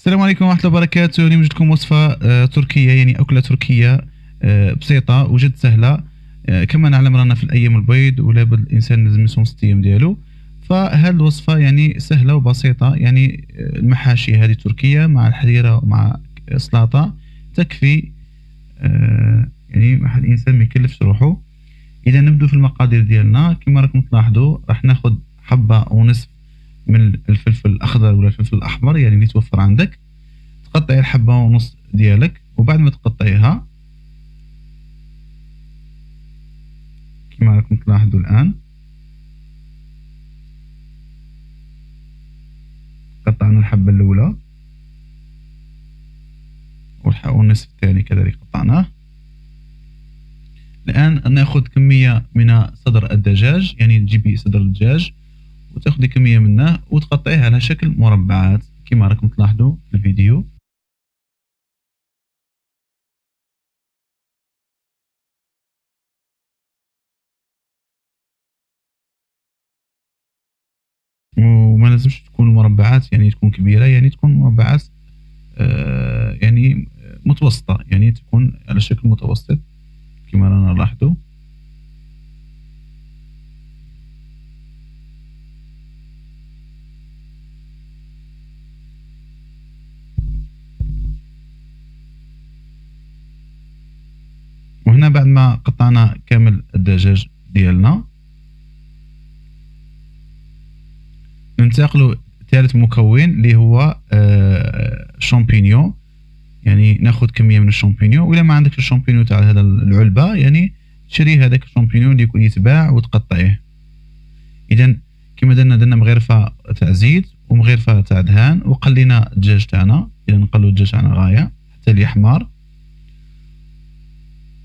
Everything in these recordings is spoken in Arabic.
السلام عليكم ورحمة الله وبركاته. اليوم جبت لكم وصفة تركية، يعني أكلة تركية بسيطة وجد سهلة. كما نعلم رانا في الأيام البيض ولابد الإنسان لازم يصوم 6 أيام ديالو. فهاد الوصفة يعني سهلة وبسيطة، يعني المحاشي هذه تركية مع الحريرة ومع السلطة تكفي. يعني واحد الإنسان ما يكلفش روحه. إذا نبدو في المقادير ديالنا كما راكم تلاحظوا، راح ناخد حبة ونصف من الفلفل الأخضر ولا الفلفل الأحمر، يعني اللي توفر عندك. تقطعي الحبة ونص ديالك، وبعد ما تقطعيها كما راكم تلاحظوا الآن قطعنا الحبة الأولى والنصف الثاني كذلك قطعناه. الآن نأخذ كمية من صدر الدجاج، يعني تجيبي صدر الدجاج وتاخذي كمية منه وتقطعيه على شكل مربعات كما راكم تلاحظوا في الفيديو. وما لازمش تكون مربعات يعني تكون كبيرة، يعني تكون مربعات يعني متوسطة، يعني تكون على شكل متوسط كما رانا نلاحظوا. وهنا بعد ما قطعنا كامل الدجاج ديالنا ننتقلوا ثالث مكون اللي هو شامبينيون. يعني ناخذ كميه من الشامبينيون، ولا ما عندك الشامبينيون تاع هذا العلبه يعني تشري هذاك الشامبينيون اللي يكون يتباع وتقطعيه. اذا كما درنا مغرفه تاع زيت ومغرفه تاع دهان، وقلينا الدجاج تاعنا، اذا نقلوا الدجاج تاعنا غايه حتى اللي يحمر.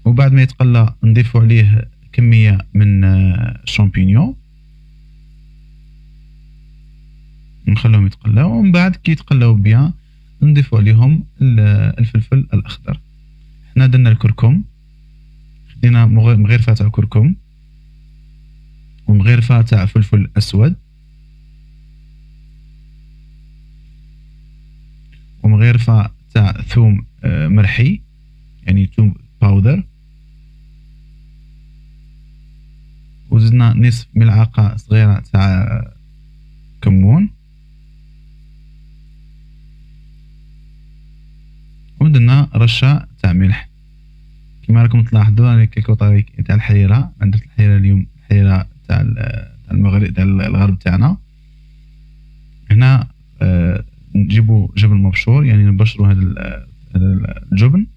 وبعد ما يتقلى نضيفوا عليه كميه من الشامبينيون، نخلوهم يتقلاو، ومن بعد كي يتقلاو بيان نضيفوا عليهم الفلفل الاخضر. حنا درنا الكركم، خدينا مغرفه تاع كركم ومغرفه تاع فلفل اسود ومغرفه تاع ثوم مرحي، يعني ثوم باودر، وزدنا نصف ملعقه صغيره تاع كمون، ودرنا رشه تاع ملح. كما راكم تلاحظوا راني كيكو طريق تاع الحريره، عندك الحريره اليوم الحريره تاع المغرب تاع الغرب تاعنا. هنا نجيبوا جبن مبشور، يعني نبشروا هذا الجبن،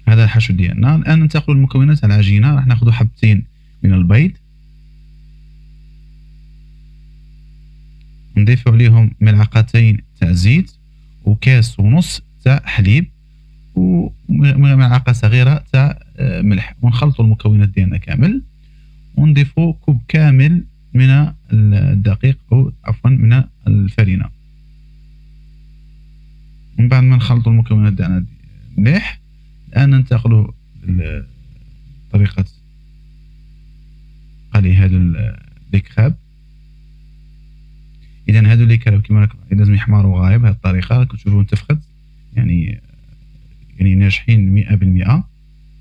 هذا الحشو ديالنا. الان ننتقلوا للمكونات تاع العجينه. راح ناخذوا حبتين من البيض، نضيفوا عليهم ملعقتين تاع زيت وكاس ونص تاع حليب وملعقه صغيره تاع ملح، ونخلطوا المكونات ديالنا كامل، ونضيفوا كوب كامل من الدقيق او عفوا من الفرينه. من بعد ما نخلطوا المكونات ديالنا مليح، الان ننتقلوا لطريقه قلي هذا الكراب. اذا هذو اللي كراب كما راكم لازم يحمروا غايب بهذه الطريقه، راكم تشوفوا انتفخت، يعني ناجحين 100%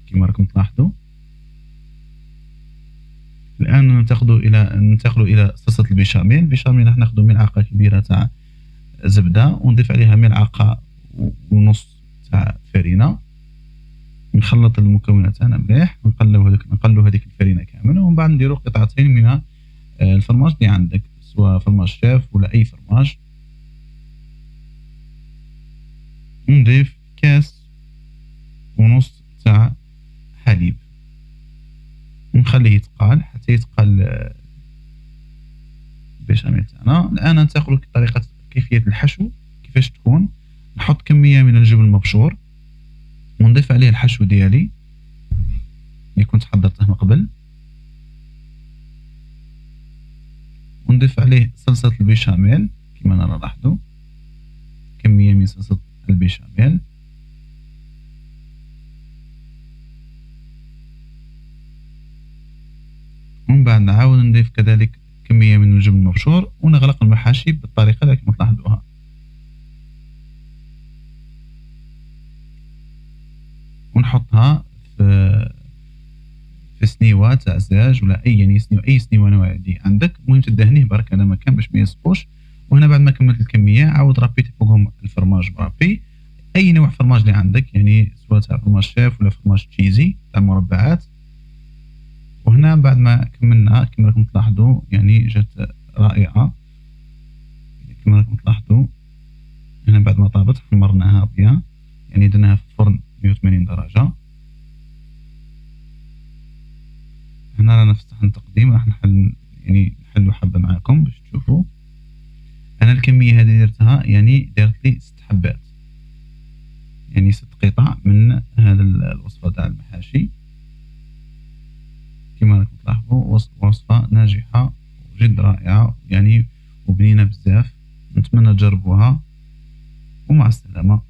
كما راكم تلاحظوا. الان ننتقلوا الى صلصه البيشاميل. البيشاميل راح ناخذ ملعقه كبيره تاع زبده ونضيف عليها ملعقه ونص تاع فرينه، نخلط المكونات تاعنا مليح، نقلوا هذيك الفرينه كامل، ومن بعد نديروا قطعتين من الفرماج اللي عندك، سواء فرماج شاف ولا اي فرماج. نضيف كاس ونص تاع حليب ونخليه يتقال حتى يتقال البيشاميل تاعنا. الان ننتقلوا لطريقه كيفيه الحشو كيفاش تكون. نحط كميه من الجبن المبشور ونضيف عليه الحشو ديالي اللي كنت حضرته من قبل، ونضيف عليه صلصه البيشاميل كما نلاحظوا، كميه من صلصه البيشاميل، ومن بعد نعاود نضيف كذلك كمية من الجبن المبشور، ونغلق المحاشي بالطريقة اللي كما تلاحظوها. ونحطها في سنيوه تاع زاج ولا اي سنيوه نوع اللي عندك. المهم تدهنيه برك على مكان باش ما يسقوش. وهنا بعد ما كملت الكميه عاود ربيت فوقهم الفرماج برابي، اي نوع فرماج اللي عندك، يعني سواء تاع فرماج شيف ولا فرماج تشيزي تاع مربعات. وهنا بعد ما كملنا كما راكم تلاحظوا يعني جات رائعه كما راكم تلاحظوا. هنا بعد ما طابت حمرناها بيان، يعني درناها في الفرن 180 درجه. هنا رانا فتحنا التقديم، راح نحلو حبه معاكم باش تشوفوا. انا الكميه هذه درتها يعني درت لي 6 حبات، يعني 6 قطع من هذا الوصفه تاع المحاشي. كما راكم تلاحظوا وصفه ناجحه وجد رائعه يعني وبنينه بزاف. نتمنى تجربوها ومع السلامه.